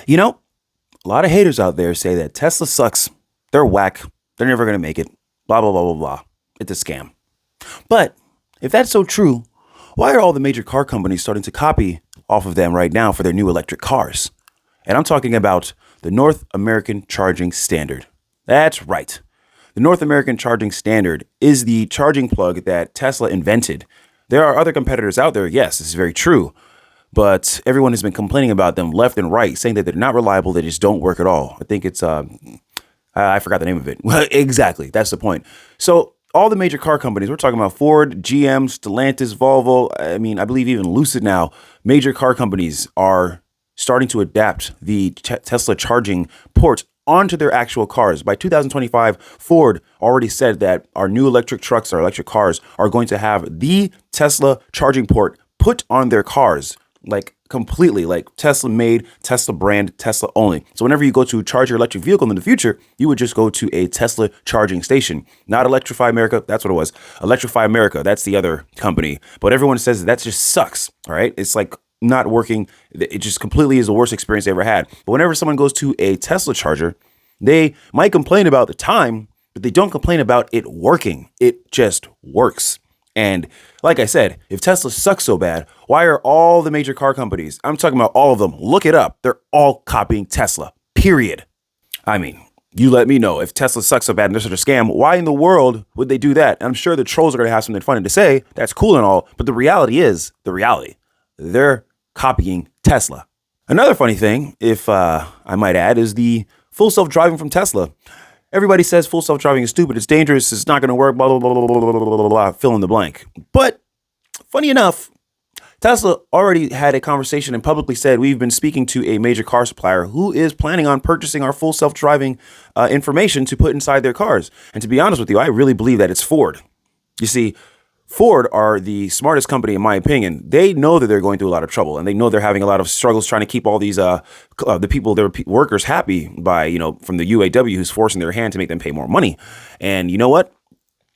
You know, a lot of haters out there say that Tesla sucks. They're whack. They're never going to make it. Blah, blah, blah, blah, blah. It's a scam. But if that's so true, why are all the major car companies starting to copy off of them right now for their new electric cars? And I'm talking about the North American Charging Standard. That's right. The North American Charging Standard is the charging plug that Tesla invented. There are other competitors out there. Yes, this is very true. But everyone has been complaining about them left and right, saying that they're not reliable. They just don't work at all. I think it's, I forgot the name of it. Exactly. That's the point. So all the major car companies, we're talking about Ford, GM, Stellantis, Volvo. I believe even Lucid now, major car companies are starting to adapt the Tesla charging port onto their actual cars. By 2025, Ford already said that our new electric trucks, our electric cars, are going to have the Tesla charging port put on their cars, like completely, like Tesla made, Tesla brand, Tesla only. So whenever you go to charge your electric vehicle in the future, you would just go to a Tesla charging station. Not Electrify America, that's what it was. Electrify America, that's the other company. But everyone says that just sucks, all right? It's like not working. It just completely is the worst experience they ever had. But whenever someone goes to a Tesla charger, they might complain about the time, but they don't complain about it working. It just works. And like I said, if Tesla sucks so bad, why are all the major car companies, I'm talking about all of them, look it up, they're all copying Tesla, period. I mean, you let me know if Tesla sucks so bad and they're such a scam, why in the world would they do that? And I'm sure the trolls are going to have something funny to say. That's cool and all, but the reality is the reality. They're copying Tesla. Another funny thing, if I might add, is the full self-driving from Tesla. Everybody says full self-driving is stupid, it's dangerous, it's not going to work, blah, blah, blah, blah, blah, blah, blah, blah, fill in the blank. But funny enough, Tesla already had a conversation and publicly said we've been speaking to a major car supplier who is planning on purchasing our full self-driving information to put inside their cars. And to be honest with you, I really believe that it's Ford. You see, Ford are the smartest company, in my opinion. They know that they're going through a lot of trouble, and they know they're having a lot of struggles trying to keep all these the people, their workers, happy by, from the UAW who's forcing their hand to make them pay more money. And you know what?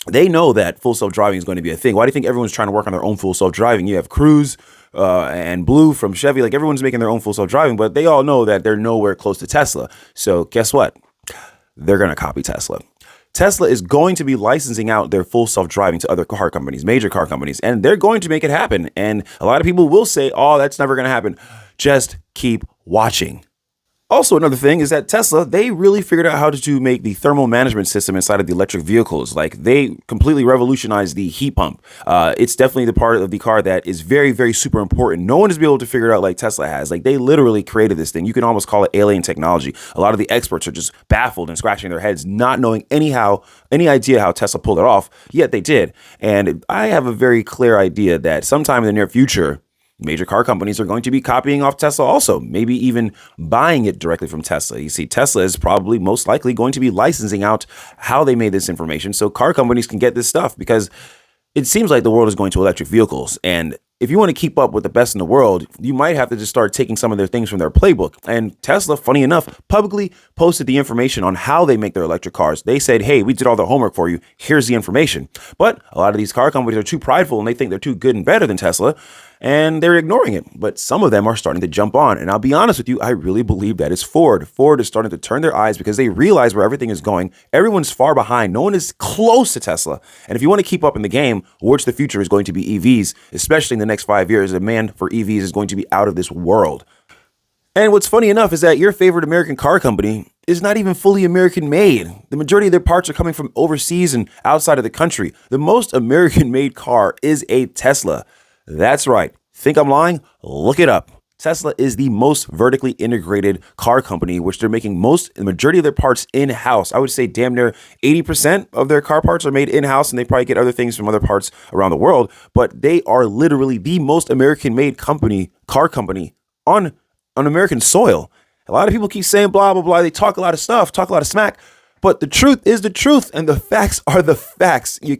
They know that full self-driving is going to be a thing. Why do you think everyone's trying to work on their own full self-driving? You have Cruise and Blue from Chevy. Like, everyone's making their own full self-driving, but they all know that they're nowhere close to Tesla. So guess what? They're going to copy Tesla. Tesla is going to be licensing out their full self-driving to other car companies, major car companies, and they're going to make it happen. And a lot of people will say, oh, that's never going to happen. Just keep watching. Also, another thing is that Tesla, they really figured out how to make the thermal management system inside of the electric vehicles. Like, they completely revolutionized the heat pump. It's definitely the part of the car that is very, very super important. No one has been able to figure it out like Tesla has. Like, they literally created this thing. You can almost call it alien technology. A lot of the experts are just baffled and scratching their heads, not knowing any idea how Tesla pulled it off, yet they did. And I have a very clear idea that sometime in the near future, major car companies are going to be copying off Tesla also, maybe even buying it directly from Tesla. You see, Tesla is probably most likely going to be licensing out how they made this information so car companies can get this stuff, because it seems like the world is going to electric vehicles. And if you want to keep up with the best in the world, you might have to just start taking some of their things from their playbook. And Tesla, funny enough, publicly posted the information on how they make their electric cars. They said, hey, we did all the homework for you. Here's the information. But a lot of these car companies are too prideful and they think they're too good and better than Tesla, and they're ignoring it. But some of them are starting to jump on. And I'll be honest with you, I really believe that it's Ford. Ford is starting to turn their eyes because they realize where everything is going. Everyone's far behind. No one is close to Tesla. And if you want to keep up in the game, which the future is going to be EVs, especially in the next 5 years, the demand for EVs is going to be out of this world. And what's funny enough is that your favorite American car company is not even fully American made. The majority of their parts are coming from overseas and outside of the country. The most American made car is a Tesla. That's right. Think I'm lying? Look it up. Tesla is the most vertically integrated car company, which they're making the majority of their parts in-house. I would say damn near 80% of their car parts are made in-house, and they probably get other things from other parts around the world. But they are literally the most American-made car company on American soil. A lot of people keep saying blah, blah, blah. They talk a lot of stuff, talk a lot of smack. But the truth is the truth, and the facts are the facts. You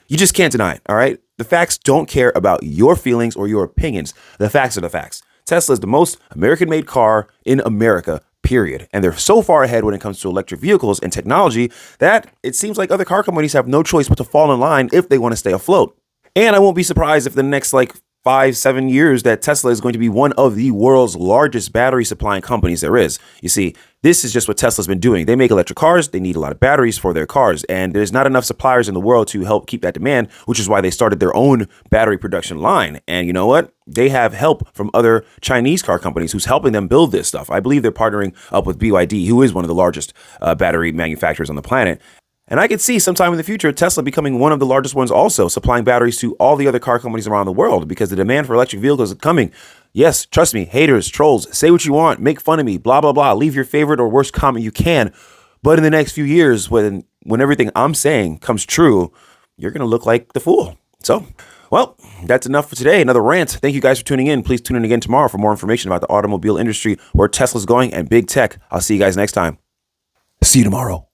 just can't deny it, all right? The facts don't care about your feelings or your opinions. The facts are the facts. Tesla is the most American-made car in America, period. And they're so far ahead when it comes to electric vehicles and technology that it seems like other car companies have no choice but to fall in line if they want to stay afloat. And I won't be surprised if the next 5, 7 years that Tesla is going to be one of the world's largest battery supplying companies there is. You see, this is just what Tesla's been doing. They make electric cars. They need a lot of batteries for their cars. And there's not enough suppliers in the world to help keep that demand, which is why they started their own battery production line. And you know what? They have help from other Chinese car companies who's helping them build this stuff. I believe they're partnering up with BYD, who is one of the largest battery manufacturers on the planet. And I could see sometime in the future Tesla becoming one of the largest ones also, supplying batteries to all the other car companies around the world because the demand for electric vehicles is coming. Yes, trust me, haters, trolls, say what you want, make fun of me, blah, blah, blah. Leave your favorite or worst comment you can. But in the next few years, when everything I'm saying comes true, you're going to look like the fool. So, well, that's enough for today. Another rant. Thank you guys for tuning in. Please tune in again tomorrow for more information about the automobile industry, where Tesla's going, and big tech. I'll see you guys next time. See you tomorrow.